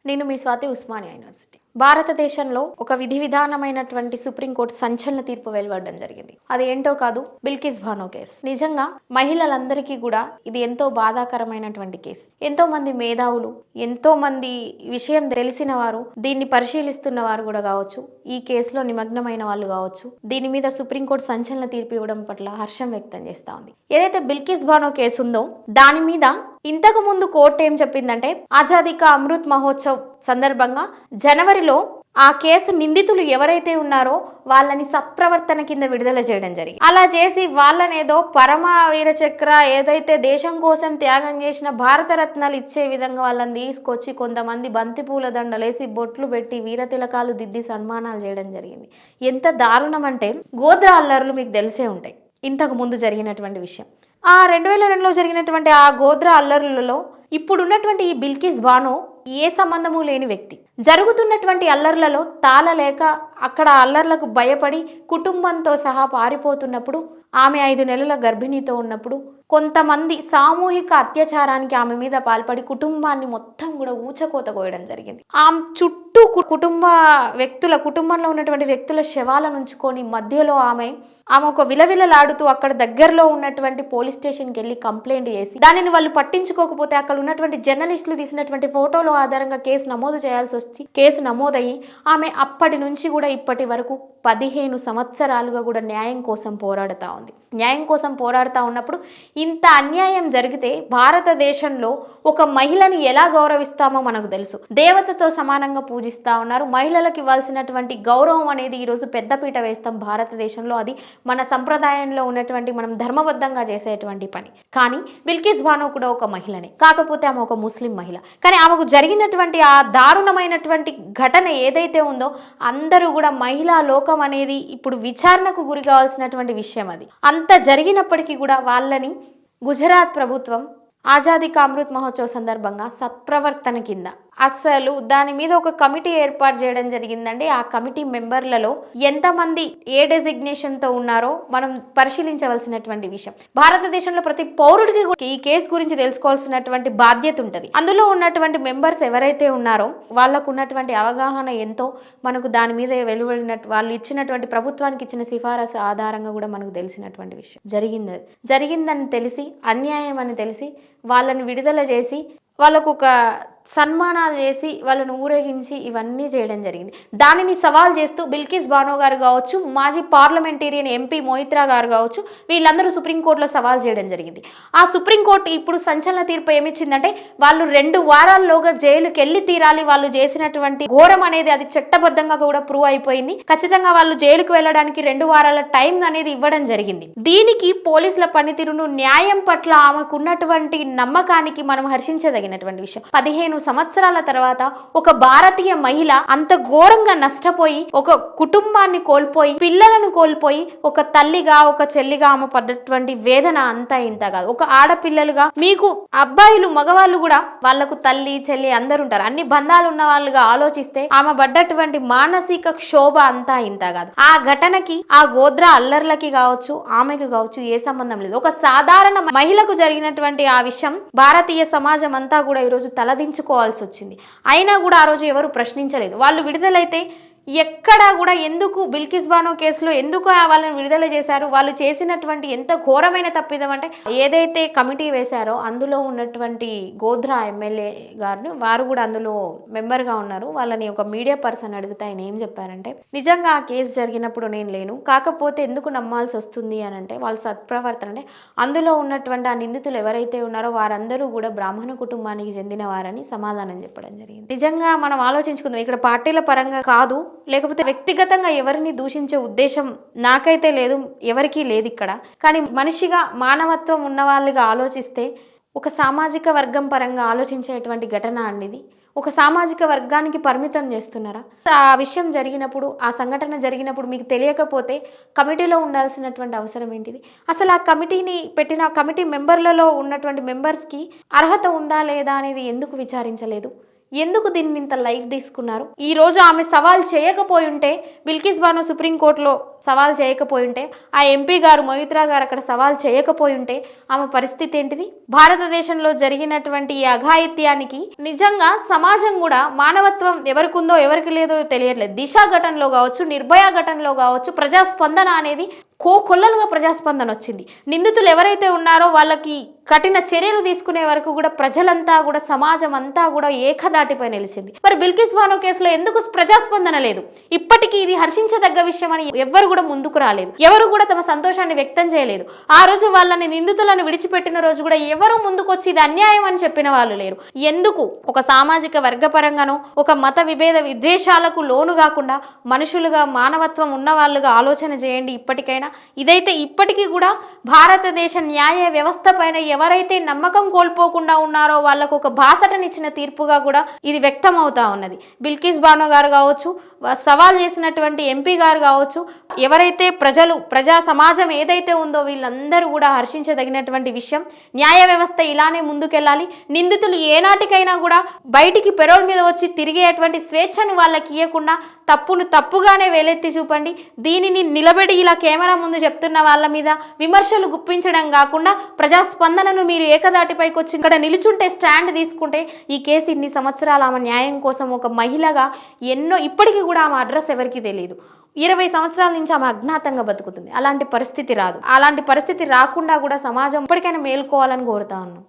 నేను మీ స్వాతి ఉస్మానియా యూనివర్సిటీ. భారతదేశంలో ఒక విధి విధానమైనటువంటి సుప్రీంకోర్టు సంచలన తీర్పు వెలువడడం జరిగింది. అది ఏంటో కాదు, బిల్కిస్ బానో కేసు. నిజంగా మహిళలందరికీ కూడా ఇది ఎంతో బాధాకరమైనటువంటి కేసు. ఎంతో మంది మేధావులు, ఎంతో మంది విషయం తెలిసిన వారు, దీన్ని పరిశీలిస్తున్న వారు కూడా కావచ్చు, ఈ కేసులో నిమగ్నమైన వాళ్ళు కావచ్చు, దీని మీద సుప్రీంకోర్టు సంచలన తీర్పు ఇవ్వడం పట్ల హర్షం వ్యక్తం చేస్తా ఉంది. ఏదైతే బిల్కిస్ బానో కేసు ఉందో దాని మీద ఇంతకు ముందు కోర్టు ఏం చెప్పిందంటే, ఆజాదీ కా అమృత్ మహోత్సవ్ సందర్భంగా జనవరిలో ఆ కేసు నిందితులు ఎవరైతే ఉన్నారో వాళ్ళని సత్ప్రవర్తన కింద విడుదల చేయడం జరిగింది. అలా చేసి వాళ్ళనేదో పరమ వీర చక్ర, ఏదైతే దేశం కోసం త్యాగం చేసిన భారతరత్నాలు ఇచ్చే విధంగా వాళ్ళని తీసుకొచ్చి కొంతమంది బంతిపూల దండలేసి బొట్లు పెట్టి వీరతిలకాలు దిద్ది సన్మానాలు చేయడం జరిగింది. ఎంత దారుణం అంటే, గోద్రా అల్లర్లు మీకు తెలిసే ఉంటాయి, ఇంతకు ముందు జరిగినటువంటి విషయం. ఆ 2002లో జరిగినటువంటి ఆ గోద్రా అల్లర్లలో ఇప్పుడున్నటువంటి ఈ బిల్కిస్ బానో ఏ సంబంధము లేని వ్యక్తి. జరుగుతున్నటువంటి అల్లర్లలో తాళలేక అక్కడ అల్లర్లకు భయపడి కుటుంబంతో సహా పారిపోతున్నప్పుడు, ఆమె 5 నెలల గర్భిణీతో ఉన్నప్పుడు కొంతమంది సామూహిక అత్యాచారానికి ఆమె మీద పాల్పడి కుటుంబాన్ని మొత్తం కూడా ఊచకోత కోయడం జరిగింది. ఆమె చుట్టూ కుటుంబంలో ఉన్నటువంటి వ్యక్తుల శవాలను ఉంచుకొని మధ్యలో ఆమె ఒక విలవిలలాడుతూ అక్కడ దగ్గరలో ఉన్నటువంటి పోలీస్ స్టేషన్కి వెళ్ళి కంప్లైంట్ చేసి, దానిని వాళ్ళు పట్టించుకోకపోతే అక్కడ ఉన్నటువంటి జర్నలిస్టులు తీసినటువంటి ఫోటోల ఆధారంగా కేసు నమోదు చేయాల్సి వస్తే కేసు నమోదయ్యి ఆమె అప్పటి నుంచి కూడా ఇప్పటి వరకు 15 సంవత్సరాలుగా కూడా న్యాయం కోసం పోరాడుతూ ఉంది. న్యాయం కోసం పోరాడుతూ ఉన్నప్పుడు ఇంత అన్యాయం జరిగితే భారతదేశంలో ఒక మహిళని ఎలా గౌరవిస్తామో మనకు తెలుసు. దేవతతో సమానంగా పూజిస్తూ ఉన్నారు. మహిళలకు ఇవ్వాల్సినటువంటి గౌరవం అనేది ఈరోజు పెద్దపీట వేస్తాం భారతదేశంలో. అది మన సంప్రదాయంలో ఉన్నటువంటి, మనం ధర్మబద్ధంగా చేసేటువంటి పని. కానీ బిల్కిస్ బానో కూడా ఒక మహిళనే, కాకపోతే ఆమె ఒక ముస్లిం మహిళ. కానీ ఆమెకు జరిగినటువంటి ఆ దారుణమైనటువంటి ఘటన ఏదైతే ఉందో, అందరూ కూడా మహిళా లోకం అనేది ఇప్పుడు విచారణకు గురి కావాల్సినటువంటి విషయం. అది అంత జరిగినప్పటికీ కూడా వాళ్ళని గుజరాత్ ప్రభుత్వం ఆజాదీ కా అమృత్ మహోత్సవ్ సందర్భంగా సత్ప్రవర్తన కింద అసలు దాని మీద ఒక కమిటీ ఏర్పాటు చేయడం జరిగిందండి. ఆ కమిటీ మెంబర్లలో ఎంతమంది ఏ డెసిగ్నేషన్తో ఉన్నారో మనం పరిశీలించవలసినటువంటి విషయం. భారతదేశంలో ప్రతి పౌరుడికి ఈ కేసు గురించి తెలుసుకోవాల్సినటువంటి బాధ్యత ఉంటుంది. అందులో ఉన్నటువంటి మెంబర్స్ ఎవరైతే ఉన్నారో వాళ్ళకు ఉన్నటువంటి అవగాహన ఎంతో మనకు దాని మీద వెలువడినట్టు, వాళ్ళు ఇచ్చినటువంటి ప్రభుత్వానికి ఇచ్చిన సిఫారసు ఆధారంగా కూడా మనకు తెలిసినటువంటి విషయం. జరిగిందని తెలిసి, అన్యాయం అని తెలిసి వాళ్ళని విడుదల చేసి, వాళ్ళకు ఒక సన్మానాలు చేసి, వాళ్ళను ఊరేగించి ఇవన్నీ చేయడం జరిగింది. దానిని సవాల్ చేస్తూ బిల్కిస్ బానో గారు కావచ్చు, మాజీ పార్లమెంటేరియన్ ఎంపీ మోయిత్రా గారు కావచ్చు, వీళ్ళందరూ సుప్రీంకోర్టులో సవాల్ చేయడం జరిగింది. ఆ సుప్రీంకోర్టు ఇప్పుడు సంచలన తీర్పు ఏమిచ్చిందంటే, వాళ్ళు 2 వారాల్లోగా జైలుకి వెళ్ళి తీరాలి. వాళ్ళు చేసినటువంటి ఘోరం అనేది అది చట్టబద్ధంగా కూడా ప్రూవ్ అయిపోయింది. ఖచ్చితంగా వాళ్ళు జైలుకు వెళ్ళడానికి 2 వారాల టైం అనేది ఇవ్వడం జరిగింది. దీనికి పోలీసుల పనితీరును, న్యాయం పట్ల ఆమెకున్నటువంటి నమ్మకానికి మనం హర్షించదగినటువంటి విషయం. 15 సంవత్సరాల తర్వాత ఒక భారతీయ మహిళ అంత ఘోరంగా నష్టపోయి, ఒక కుటుంబాన్ని కోల్పోయి, పిల్లలను కోల్పోయి, ఒక తల్లిగా, ఒక చెల్లిగా ఆమె పడ్డటువంటి వేదన అంతా ఇంత కాదు. ఒక ఆడపిల్లలుగా, మీకు అబ్బాయిలు మగవాళ్ళు కూడా వాళ్లకు తల్లి చెల్లి అందరు ఉంటారు, అన్ని బంధాలు ఉన్న వాళ్ళుగా ఆలోచిస్తే ఆమె పడ్డటువంటి మానసిక క్షోభ అంతా ఇంత కాదు. ఆ ఘటనకి, ఆ గోద్రా అల్లర్లకి కావచ్చు, ఆమెకు కావచ్చు ఏ సంబంధం లేదు. ఒక సాధారణ మహిళకు జరిగినటువంటి ఆ విషయం భారతీయ సమాజం అంతా కూడా ఈరోజు తలదించుకోవాల్సి వచ్చింది. అయినా కూడా ఆ రోజు ఎవరు ప్రశ్నించలేదు. వాళ్ళు విడుదలైతే ఎక్కడా కూడా ఎందుకు బిల్కిస్ బానో కేసులో ఎందుకు వాళ్ళని విడుదల చేశారు, వాళ్ళు చేసినటువంటి ఎంత ఘోరమైన తప్పిదం అంటే, ఏదైతే కమిటీ వేశారో అందులో ఉన్నటువంటి గోద్రా ఎమ్మెల్యే గారు, వారు కూడా అందులో మెంబర్గా ఉన్నారు. వాళ్ళని ఒక మీడియా పర్సన్ అడిగితే ఆయన ఏం చెప్పారంటే, నిజంగా ఆ కేసు జరిగినప్పుడు నేను లేను, కాకపోతే ఎందుకు నమ్మాల్సి వస్తుంది అని అంటే, వాళ్ళు సత్ప్రవర్తన అంటే అందులో ఉన్నటువంటి ఆ నిందితులు ఎవరైతే ఉన్నారో వారందరూ కూడా బ్రాహ్మణ కుటుంబానికి చెందిన వారని సమాధానం చెప్పడం జరిగింది. నిజంగా మనం ఆలోచించుకుందాం, ఇక్కడ పార్టీల పరంగా కాదు, లేకపోతే వ్యక్తిగతంగా ఎవరిని దూషించే ఉద్దేశం నాకైతే లేదు, ఎవరికీ లేదు ఇక్కడ. కానీ మనిషిగా, మానవత్వం ఉన్న వాళ్ళుగా ఆలోచిస్తే, ఒక సామాజిక వర్గం పరంగా ఆలోచించేటువంటి ఘటన అనేది ఒక సామాజిక వర్గానికి పరిమితం చేస్తున్నారా? ఆ విషయం జరిగినప్పుడు, ఆ సంఘటన జరిగినప్పుడు మీకు తెలియకపోతే కమిటీలో ఉండాల్సినటువంటి అవసరం ఏంటిది? అసలు ఆ కమిటీని పెట్టిన కమిటీ మెంబర్లలో ఉన్నటువంటి మెంబర్స్కి అర్హత ఉందా లేదా అనేది ఎందుకు విచారించలేదు? ఎందుకు దీన్ని ఇంత లైట్ తీసుకున్నారు? ఈ రోజు ఆమె సవాల్ చేయకపోయి ఉంటే, బిల్కిస్ బానో సుప్రీంకోర్టులో సవాల్ చేయకపోయి ఉంటే, ఆ ఎంపీ గారు మొయిత్రా గారు అక్కడ సవాల్ చేయకపోయి ఉంటే ఆమె పరిస్థితి ఏంటిది? భారతదేశంలో జరిగినటువంటి ఈ అఘాయిత్యానికి నిజంగా సమాజం కూడా మానవత్వం ఎవరికి ఉందో ఎవరికి లేదో తెలియట్లేదు. దిశ ఘటనలో కావచ్చు, నిర్భయ ఘటనలో కావచ్చు, ప్రజాస్పందన అనేది కోకొల్లలుగా ప్రజాస్పందన వచ్చింది. నిందితులు ఎవరైతే ఉన్నారో వాళ్ళకి కఠిన చర్యలు తీసుకునే వరకు కూడా ప్రజలంతా కూడా, సమాజం అంతా కూడా ఏకదాటిపై నిలిచింది. మరి బిల్కిస్ బానో కేసులో ఎందుకు ప్రజాస్పందన లేదు? ఇప్పటికీ ఇది హర్షించదగ్గ విషయం అని ఎవరు కూడా ముందుకు రాలేదు. ఎవరు కూడా తమ సంతోషాన్ని వ్యక్తం చేయలేదు. ఆ రోజు వాళ్ళని నిందితులను విడిచిపెట్టిన రోజు కూడా ఎవరు ముందుకొచ్చి ఇది అన్యాయం అని చెప్పిన వాళ్ళు లేరు. ఎందుకు? ఒక సామాజిక వర్గపరంగానో, ఒక మత విభేద విద్వేషాలకు లోను కాకుండా మనుషులుగా, మానవత్వం ఉన్న వాళ్ళుగా ఆలోచన చేయండి. ఇప్పటికైనా ఇదైతే ఇప్పటికీ కూడా భారతదేశ న్యాయ వ్యవస్థ పైన ఎవరైతే నమ్మకం కోల్పోకుండా ఉన్నారో వాళ్ళకు ఒక బాసటనిచ్చిన తీర్పుగా కూడా ఇది వ్యక్తం అవుతా ఉన్నది. బిల్కిస్ బానో గారు కావచ్చు, సవాల్ చేసినటువంటి ఎంపీ గారు కావచ్చు, ఎవరైతే ప్రజా సమాజం ఏదైతే ఉందో వీళ్ళందరూ కూడా హర్షించదగినటువంటి విషయం. న్యాయ వ్యవస్థ ఇలానే ముందుకెళ్ళాలి. నిందితులు ఏనాటికైనా కూడా బయటికి పెరోల్ మీద వచ్చి తిరిగేటువంటి స్వేచ్ఛను వాళ్ళకి ఇవ్వకుండా తప్పును తప్పుగానే వేలెత్తి చూపండి. దీనిని నిలబెడి ఇలా కెమెరా ముందు చెప్తున్న వాళ్ళ మీద విమర్శలు గుప్పించడం కాకుండా ప్రజాస్పందనను మీరు ఏకదాటిపైకి వచ్చి ఇక్కడ నిలుచుంటే, స్టాండ్ తీసుకుంటే ఈ కేసు ఇన్ని సంవత్సరాలు ఆమె న్యాయం కోసం ఒక మహిళగా ఇప్పటికీ కూడా ఆమె అడ్రస్ ఎవరికి తెలియదు. 20 సంవత్సరాల నుంచి ఆమె అజ్ఞాతంగా బతుకుతుంది. అలాంటి పరిస్థితి రాదు. అలాంటి పరిస్థితి రాకుండా కూడా సమాజం ఇప్పటికైనా మేల్కోవాలని కోరుతా ఉన్నాం.